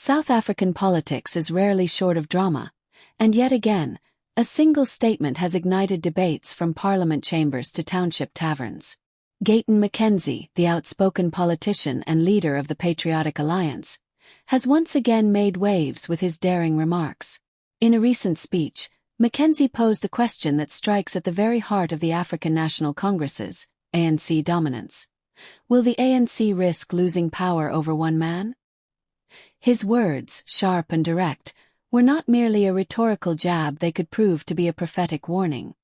South African politics is rarely short of drama, and yet again, a single statement has ignited debates from parliament chambers to township taverns. Gayton McKenzie, the outspoken politician and leader of the Patriotic Alliance, has once again made waves with his daring remarks. In a recent speech, McKenzie posed a question that strikes at the very heart of the African National Congress's, ANC dominance. Will the ANC risk losing power over one man? His words, sharp and direct, were not merely a rhetorical jab, they could prove to be a prophetic warning.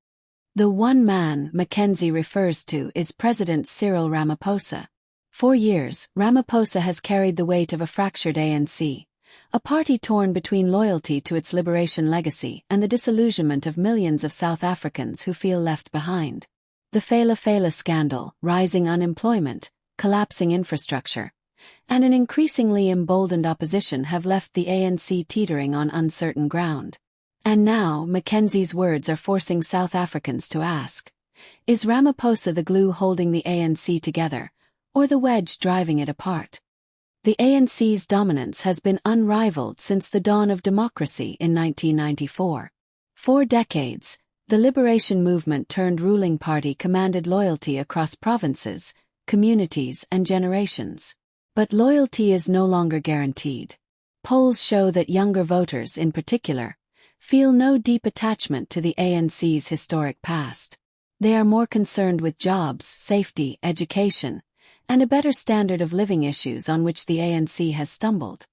The one man McKenzie refers to is President Cyril Ramaphosa. For years, Ramaphosa has carried the weight of a fractured ANC, a party torn between loyalty to its liberation legacy and the disillusionment of millions of South Africans who feel left behind. The Phala Phala scandal, rising unemployment, collapsing infrastructure, and an increasingly emboldened opposition have left the ANC teetering on uncertain ground. And now McKenzie's words are forcing South Africans to ask, is Ramaphosa the glue holding the ANC together, or the wedge driving it apart? The ANC's dominance has been unrivaled since the dawn of democracy in 1994. For decades, the liberation movement turned ruling party commanded loyalty across provinces, communities, and generations. But loyalty is no longer guaranteed. Polls show that younger voters, in particular, feel no deep attachment to the ANC's historic past. They are more concerned with jobs, safety, education, and a better standard of living, issues on which the ANC has stumbled.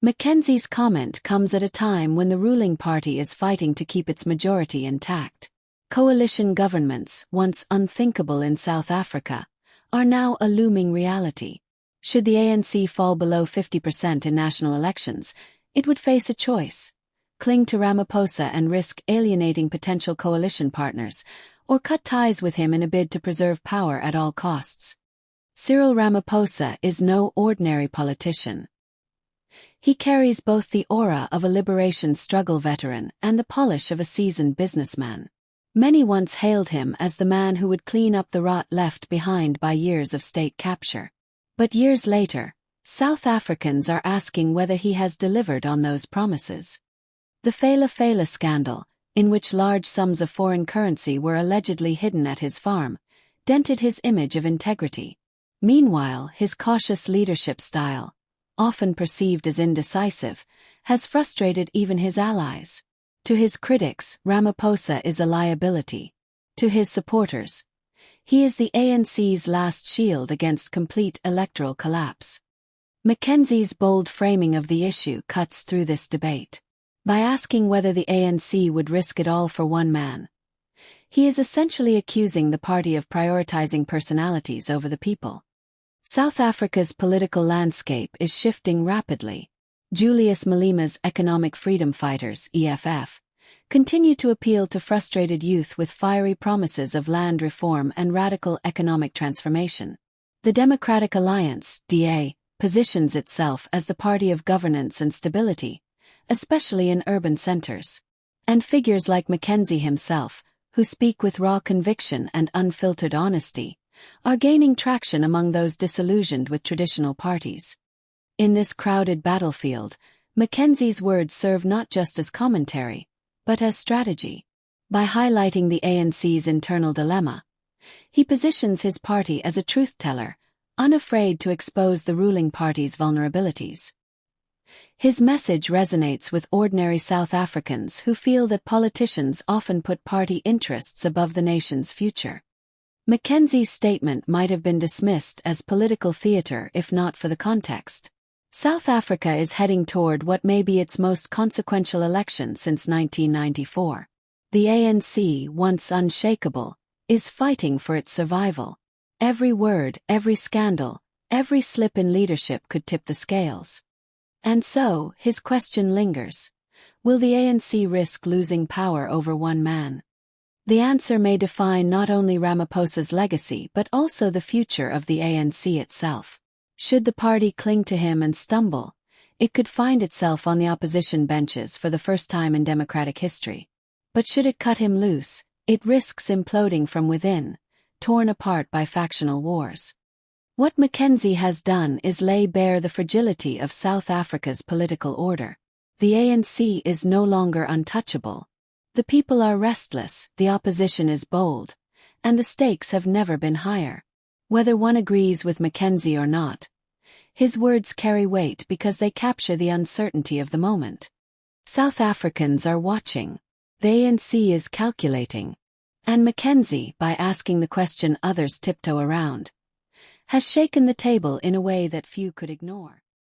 McKenzie's comment comes at a time when the ruling party is fighting to keep its majority intact. Coalition governments, once unthinkable in South Africa, are now a looming reality. Should the ANC fall below 50% in national elections, it would face a choice: cling to Ramaphosa and risk alienating potential coalition partners, or cut ties with him in a bid to preserve power at all costs. Cyril Ramaphosa is no ordinary politician. He carries both the aura of a liberation struggle veteran and the polish of a seasoned businessman. Many once hailed him as the man who would clean up the rot left behind by years of state capture. But years later, South Africans are asking whether he has delivered on those promises. The Phala Phala scandal, in which large sums of foreign currency were allegedly hidden at his farm, dented his image of integrity. Meanwhile, his cautious leadership style, often perceived as indecisive, has frustrated even his allies. To his critics, Ramaphosa is a liability. To his supporters, he is the ANC's last shield against complete electoral collapse. McKenzie's bold framing of the issue cuts through this debate. By asking whether the ANC would risk it all for one man, he is essentially accusing the party of prioritizing personalities over the people. South Africa's political landscape is shifting rapidly. Julius Malima's economic freedom fighters, EFF, continue to appeal to frustrated youth with fiery promises of land reform and radical economic transformation. The Democratic Alliance, DA, positions itself as the party of governance and stability, especially in urban centers. And figures like McKenzie himself, who speak with raw conviction and unfiltered honesty, are gaining traction among those disillusioned with traditional parties. In this crowded battlefield, McKenzie's words serve not just as commentary, but as strategy. By highlighting the ANC's internal dilemma, he positions his party as a truth-teller, unafraid to expose the ruling party's vulnerabilities. His message resonates with ordinary South Africans who feel that politicians often put party interests above the nation's future. McKenzie's statement might have been dismissed as political theater if not for the context. South Africa is heading toward what may be its most consequential election since 1994. The ANC, once unshakable, is fighting for its survival. Every word, every scandal, every slip in leadership could tip the scales. And so, his question lingers. Will the ANC risk losing power over one man? The answer may define not only Ramaphosa's legacy but also the future of the ANC itself. Should the party cling to him and stumble, it could find itself on the opposition benches for the first time in democratic history. But should it cut him loose, it risks imploding from within, torn apart by factional wars. What McKenzie has done is lay bare the fragility of South Africa's political order. The ANC is no longer untouchable. The people are restless, the opposition is bold, and the stakes have never been higher. Whether one agrees with McKenzie or not, his words carry weight because they capture the uncertainty of the moment. South Africans are watching. The ANC is calculating. And McKenzie, by asking the question others tiptoe around, has shaken the table in a way that few could ignore.